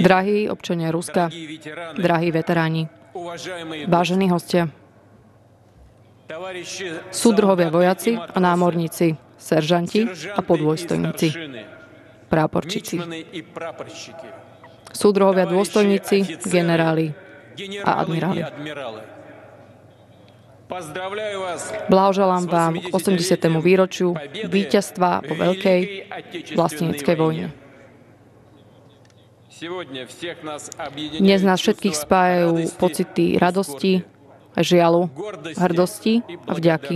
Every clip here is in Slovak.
Drahí občania Ruska, drahí veteráni, vážení hostia, súdruhovia vojaci a námorníci, seržanti a podôstojníci, práporčíci, súdruhovia dôstojníci, generáli a admiráli. Blahoželám vám k 80. výročiu víťazstva vo Veľkej vlasteneckej vojne. Dnes nás všetkých spájajú pocity radosti, žialu, hrdosti a vďaky.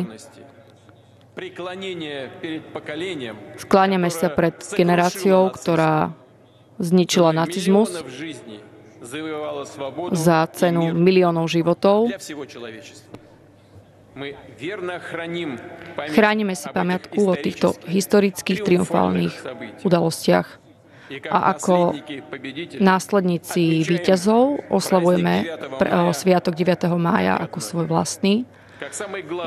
Skláňame sa pred generáciou, ktorá zničila nacizmus za cenu miliónov životov. Chránime si pamiatku o týchto historických triumfálnych udalostiach. A ako následníci víťazov oslavujeme sviatok 9. mája ako svoj vlastný.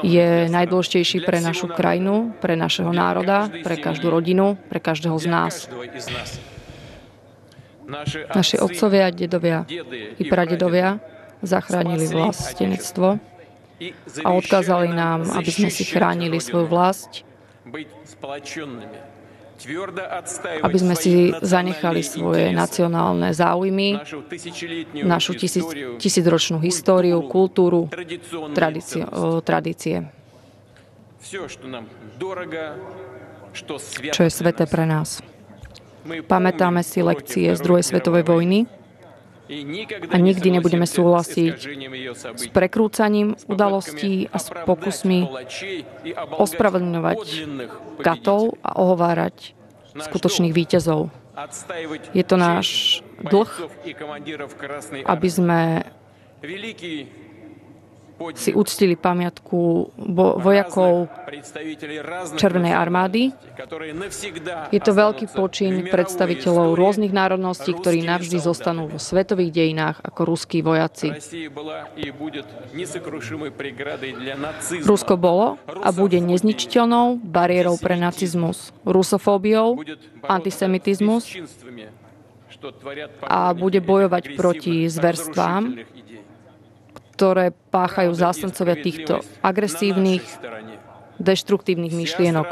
Je najdôležitejší pre našu krajinu, pre našeho národa, pre každú rodinu, pre každého z nás. Naši otcovia, dedovia i pradedovia zachránili vlastenectvo a odkázali nám, aby sme si chránili svoju vlast, aby sme si zanechali svoje nacionálne záujmy, našu tisícročnú históriu, kultúru, tradície, čo je sväté pre nás. Pamätáme si lekcie z druhej svetovej vojny a nikdy nebudeme súhlasiť s prekrúcaním udalostí a s pokusmi ospravedlňovať katov a ohovárať skutočných víťazov. Je to náš dlh, aby sme si uctili pamiatku vojakov Červenej armády. Je to veľký počin predstaviteľov rôznych národností, ktorí navždy zostanú vo svetových dejinách ako ruskí vojaci. Rusko bolo a bude nezničiteľnou bariérou pre nacizmus, rusofóbiou, antisemitizmus a bude bojovať proti zverstvám, ktoré páchajú zástancovia týchto agresívnych, deštruktívnych myšlienok.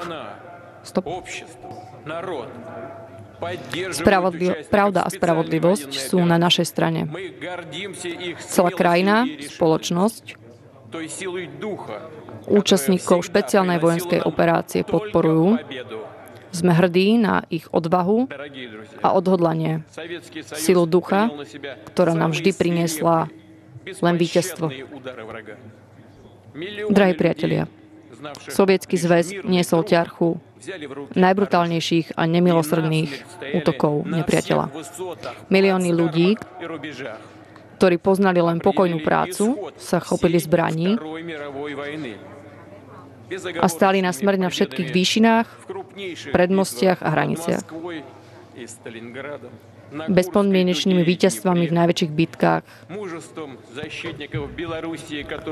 Pravda a spravodlivosť sú na našej strane. Celá krajina, spoločnosť, účastníkov špeciálnej vojenskej operácie podporujú. Sme hrdí na ich odvahu a odhodlanie, silu ducha, ktorá nám vždy priniesla len víťazstvo. Drahí priatelia, Sovietsky zväz niesol ťarchu najbrutálnejších a nemilosrdných útokov nepriateľa. Milióny ľudí, ktorí poznali len pokojnú prácu, sa chopili zbraní a stáli na smrť na všetkých výšinách, predmostiach a hraniciach. Bezpodmienečnými víťazstvami v najväčších bitkách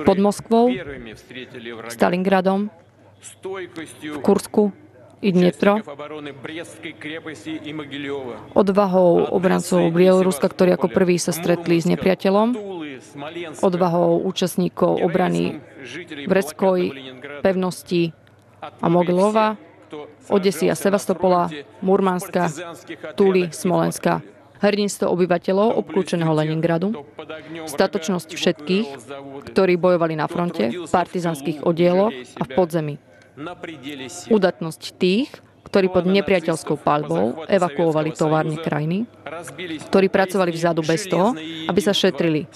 pod Moskvou, Stalingradom, v Kursku i Dnepro, odvahou obrancov Bieloruska, ktorí ako prví sa stretli s nepriateľom, odvahou účastníkov obrany Brestskoj pevnosti a Mogilova, Odesy a Sevastopola, Murmanska, Tuly, Smolenska, hrdinstvo obyvateľov obklúčeného Leningradu, statočnosť všetkých, ktorí bojovali na fronte, v partizanských oddieloch a v podzemí. Udatnosť tých, ktorí pod nepriateľskou paľbou evakuovali továrne krajiny, ktorí pracovali vzadu bez toho, aby sa šetrili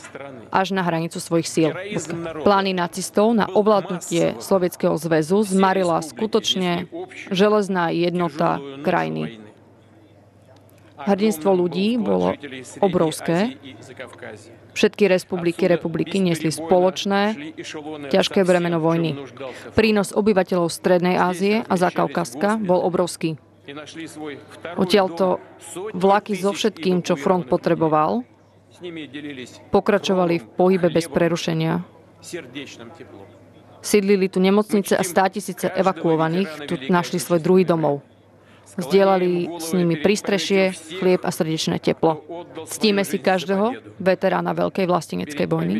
až na hranicu svojich síl. Plány nacistov na ovládnutie Sovietskeho zväzu zmarila skutočne železná jednota krajiny. Hrdinstvo ľudí bolo obrovské. Všetky republiky niesli spoločné, ťažké bremeno vojny. Prínos obyvateľov Strednej Ázie a Zakaukaska bol obrovský. Odtiaľto vlaky so všetkým, čo front potreboval, pokračovali v pohybe bez prerušenia. Sídlili tu nemocnice a 100 000 evakuovaných tu našli svoj druhý domov. zdieľali s nimi prístrešie, chlieb a srdečné teplo. Ctíme si každého veterána Veľkej vlasteneckej vojny.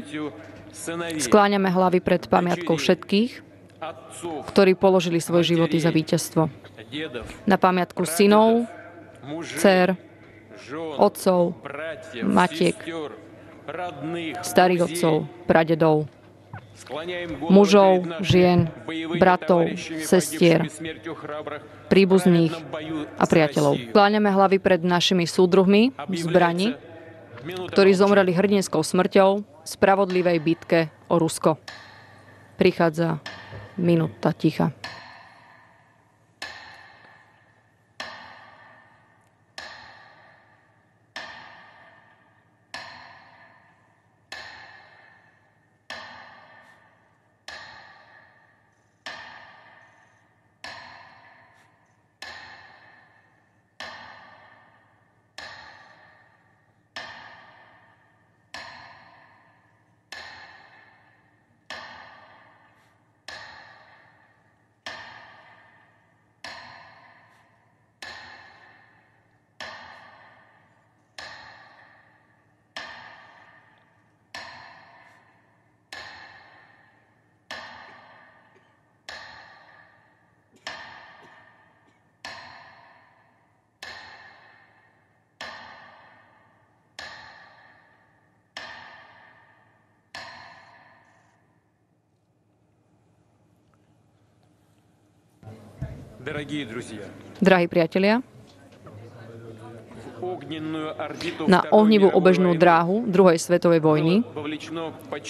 Skláňame hlavy pred pamiatkou všetkých, ktorí položili svoje životy za víťazstvo. Na pamiatku synov, dcér, otcov, matiek, starých otcov, pradedov, mužov, žien, bratov, sestier, príbuzných a priateľov. Skláňame hlavy pred našimi súdruhmi v zbrani, ktorí zomreli hrdinskou smrťou v spravodlivej bitke o Rusko. Prichádza minúta ticha. Drahí priatelia, na ohnivú obežnú dráhu druhej svetovej vojny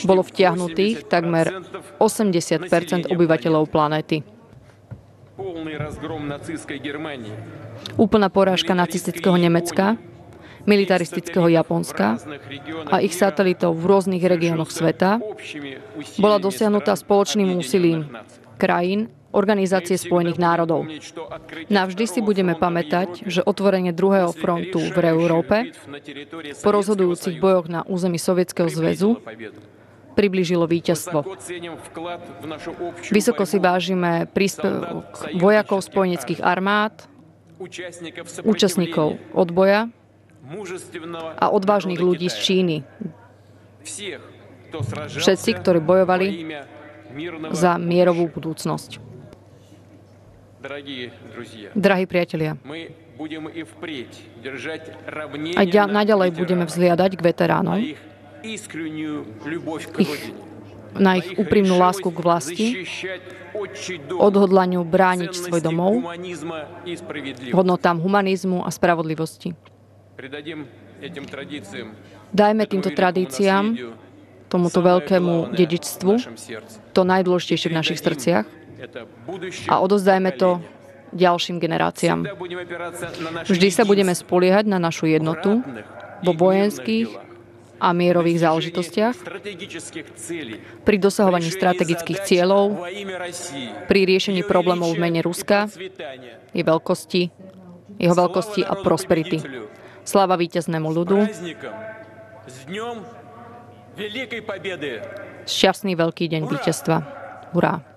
bolo vtiahnutých takmer 80% obyvateľov planéty. Úplná porážka nacistického Nemecka, militaristického Japonska a ich satelitov v rôznych regiónoch sveta bola dosiahnutá spoločným úsilím krajín Organizácie spojených národov. Navždy si budeme pamätať, že otvorenie druhého frontu v Európe po rozhodujúcich bojoch na území Sovietskeho zväzu priblížilo víťazstvo. Vysoko si vážime príspevok vojakov spojeneckých armád, účastníkov odboja a odvážnych ľudí z Číny. Všetci, ktorí bojovali za mierovú budúcnosť. Drahí priatelia, aj naďalej budeme vzhliadať k veteránom, na ich úprimnú lásku k vlasti, odhodlaniu brániť svoj domov, hodnotám humanizmu a spravodlivosti. Dajme týmto tradíciám, tomuto veľkému dedičstvu, to najdôležitejšie v našich srdciach a odozdajme to ďalším generáciám. Vždy sa budeme spoliehať na našu jednotu vo vojenských a mierových záležitostiach, pri dosahovaní strategických cieľov, pri riešení problémov v mene Ruska, jeho veľkosti a prosperity. Sláva víťaznému ľudu. Šťastný veľký deň víťazstva. Hurá.